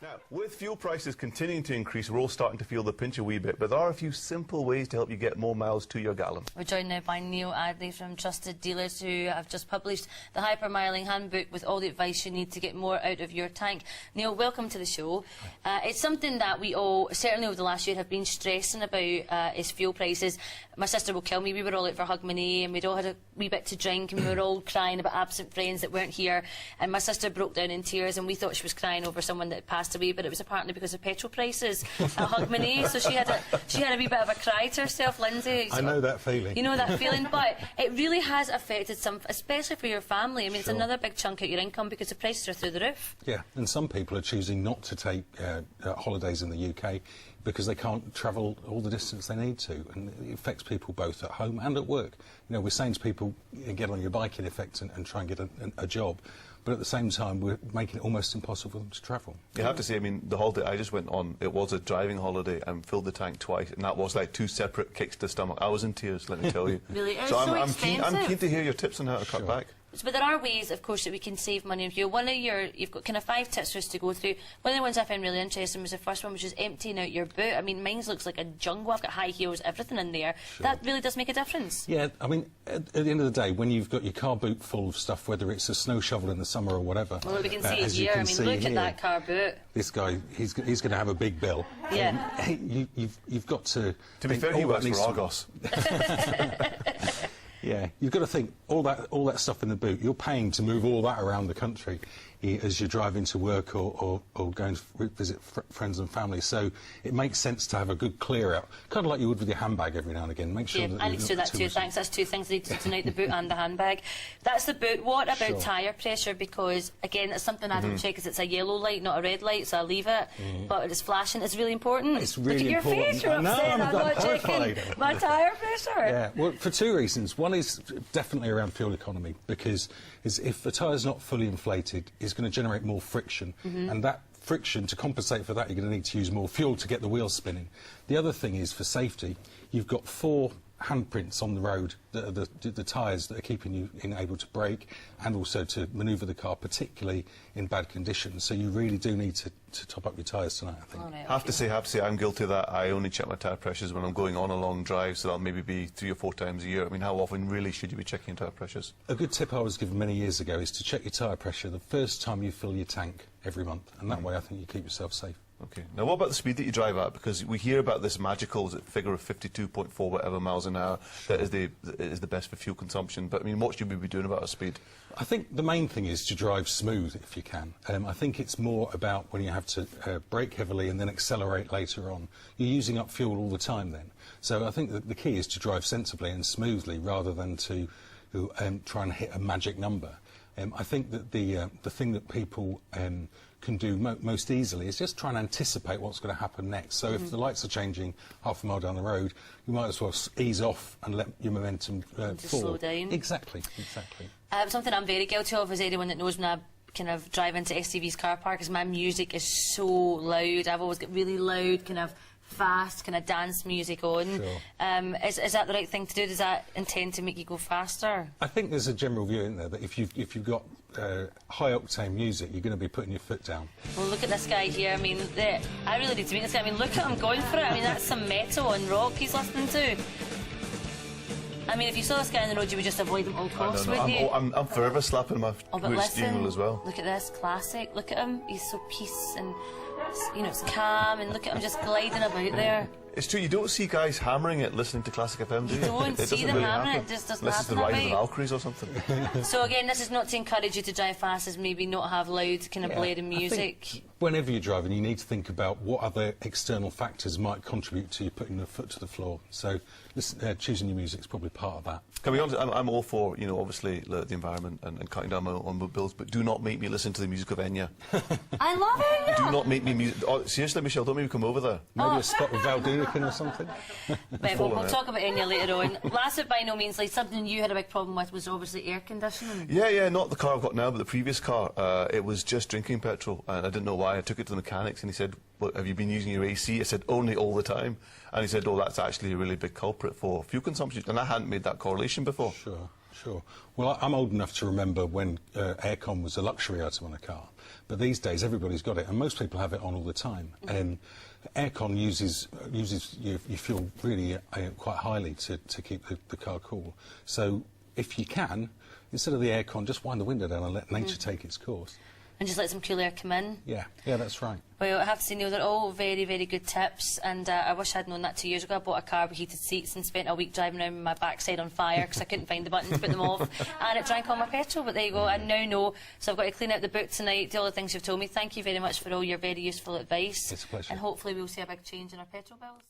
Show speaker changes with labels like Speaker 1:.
Speaker 1: Now, with fuel prices continuing to increase, we're all starting to feel the pinch a wee bit, but there are a few simple ways to help you get more miles to your gallon.
Speaker 2: We're joined now by Neil Addley from Trusted Dealers, who have just published the Hypermiling handbook with all the advice you need to get more out of your tank. Neil, welcome to the show. It's something that we all, certainly over the last year, have been stressing about, is fuel prices. My sister will kill me. We were all out for Hogmanay and we'd all had a wee bit to drink and we were all crying about absent friends that weren't here, and my sister broke down in tears and we thought she was crying over someone that had passed away, but it was apparently because of petrol prices at Hogmanay. So she had a wee bit of a cry to herself, Lindsay.
Speaker 3: I know that feeling.
Speaker 2: You know that feeling, but it really has affected some, especially for your family. I mean, it's another big chunk of your income because the prices are through the roof.
Speaker 3: Yeah, and some people are choosing not to take holidays in the UK because they can't travel all the distance they need to, and it affects people both at home and at work. You know, we're saying to people, get on your bike in effect and try and get a job, but at the same time we're making it almost impossible for them to travel.
Speaker 1: You have to say, I mean, the holiday I just went on, it was a driving holiday and filled the tank twice, and that was like 2 separate kicks to the stomach. I was in tears, let me tell you.
Speaker 2: Really? It's
Speaker 1: so
Speaker 2: so
Speaker 1: I'm keen to hear your tips on how to cut back.
Speaker 2: But there are ways, of course, that we can save money on fuel. You've got kind of 5 tips for us to go through. One of the ones I found really interesting was the first one, which is emptying out your boot. I mean, mine looks like a jungle. I've got high heels, everything in there. That really does make a difference.
Speaker 3: Yeah, I mean, at the end of the day, when you've got your car boot full of stuff, whether it's a snow shovel in the summer or whatever.
Speaker 2: Well, we can see it here. I mean, look at that car boot.
Speaker 3: This guy, he's going to have a big bill.
Speaker 2: Yeah.
Speaker 3: You've got to...
Speaker 1: To be fair, he works for Argos.
Speaker 3: Yeah, you've got to think, all that stuff in the boot, you're paying to move all that around the country as you're driving to work or going to visit friends and family. So it makes sense to have a good clear out, kind of like you would with your handbag every now and again. Make sure that
Speaker 2: I need to do that too, thanks. That's 2 things I need to do tonight, the boot and the handbag. That's the boot. What about tyre pressure? Because, again, it's something I don't check because it's a yellow light, not a red light, so I leave it. But it's flashing. It's really important.
Speaker 3: It's really important.
Speaker 2: Look at your face, you're upset. I'm not checking my tyre pressure.
Speaker 3: Yeah, well, for 2 reasons. One is definitely around fuel economy, because if the tyre's not fully inflated, it's going to generate more friction, and that friction, to compensate for that, you're going to need to use more fuel to get the wheels spinning. The other thing is, for safety, you've got 4 handprints on the road that are the tyres that are keeping you able to brake and also to manoeuvre the car, particularly in bad conditions. So you really do need to top up your tyres tonight, I think.
Speaker 2: Oh, no,
Speaker 1: have to say, I'm guilty of that. I only check my tyre pressures when I'm going on a long drive, so that'll maybe be 3 or 4 times a year. I mean, how often really should you be checking your tyre pressures?
Speaker 3: A good tip I was given many years ago is to check your tyre pressure the first time you fill your tank every month, and that way I think you keep yourself safe.
Speaker 1: Okay. Now, what about the speed that you drive at? Because we hear about this magical figure of 52.4 whatever miles an hour that is the best for fuel consumption. But I mean, what should we be doing about our speed?
Speaker 3: I think the main thing is to drive smooth if you can. I think it's more about when you have to brake heavily and then accelerate later on. You're using up fuel all the time then. So I think that the key is to drive sensibly and smoothly rather than to try and hit a magic number. I think that the thing that people can do most easily is just try and anticipate what's going to happen next. So if the lights are changing half a mile down the road, you might as well ease off and let your momentum fall.
Speaker 2: Slow down.
Speaker 3: Exactly.
Speaker 2: Something I'm very guilty of, is anyone that knows when I kind of drive into STV's car park, is my music is so loud. I've always got really loud, kind of fast, kind of dance music on. Is that the right thing to do? Does that intend to make you go faster?
Speaker 3: I think there's a general view in there that if you've got high octane music, you're going to be putting your foot down.
Speaker 2: Well, look at this guy here. I mean, I really need to meet this guy. I mean, look at him going for it. I mean, that's some metal and rock he's listening to. I mean, if you saw this guy on the road, you would just avoid him at all costs, wouldn't you?
Speaker 1: I'm forever slapping my steering wheel as well.
Speaker 2: Look at this, classic. Look at him. He's so peace and, you know, it's calm, and look at him just gliding about there.
Speaker 1: It's true, you don't see guys hammering it listening to Classic FM, do you?
Speaker 2: You don't see them hammering it, just doesn't happen.
Speaker 1: Unless it's the Rise of the Valkyries or something.
Speaker 2: So again, this is not to encourage you to drive fast, as maybe not have loud kind of blaring music.
Speaker 3: Whenever you're driving, you need to think about what other external factors might contribute to you putting the foot to the floor. So choosing your music is probably part of that.
Speaker 1: Can we be honest, I'm all for, you know, obviously the environment and cutting down on my bills, but do not make me listen to the music of Enya.
Speaker 2: I love Enya!
Speaker 1: Do not make me seriously, Michelle, don't make me come over there.
Speaker 3: Maybe a spot with Valdoonican or something?
Speaker 2: Right, we'll talk about Enya later on. Last but by no means least, something you had a big problem with was obviously air conditioning.
Speaker 1: Yeah, not the car I've got now, but the previous car. It was just drinking petrol, and I didn't know why. I took it to the mechanics, and he said, well, have you been using your AC? I said, only all the time. And he said, oh, that's actually a really big culprit for fuel consumption. And I hadn't made that correlation before.
Speaker 3: Sure. Sure. Well, I'm old enough to remember when aircon was a luxury item on a car, but these days everybody's got it, and most people have it on all the time. And aircon uses your fuel really quite highly to keep the car cool. So if you can, instead of the aircon, just wind the window down and let nature take its course.
Speaker 2: And just let some cool air come in.
Speaker 3: Yeah, that's right.
Speaker 2: Well, I have to say, Neil, they're all very, very good tips, and I wish I'd known that 2 years ago. I bought a car with heated seats and spent a week driving around with my backside on fire because I couldn't find the button to put them off, and it drank all my petrol, but there you go, I now know. So I've got to clean out the boot tonight, do all the things you've told me. Thank you very much for all your very useful advice.
Speaker 3: It's a pleasure.
Speaker 2: And hopefully we'll see a big change in our petrol bills.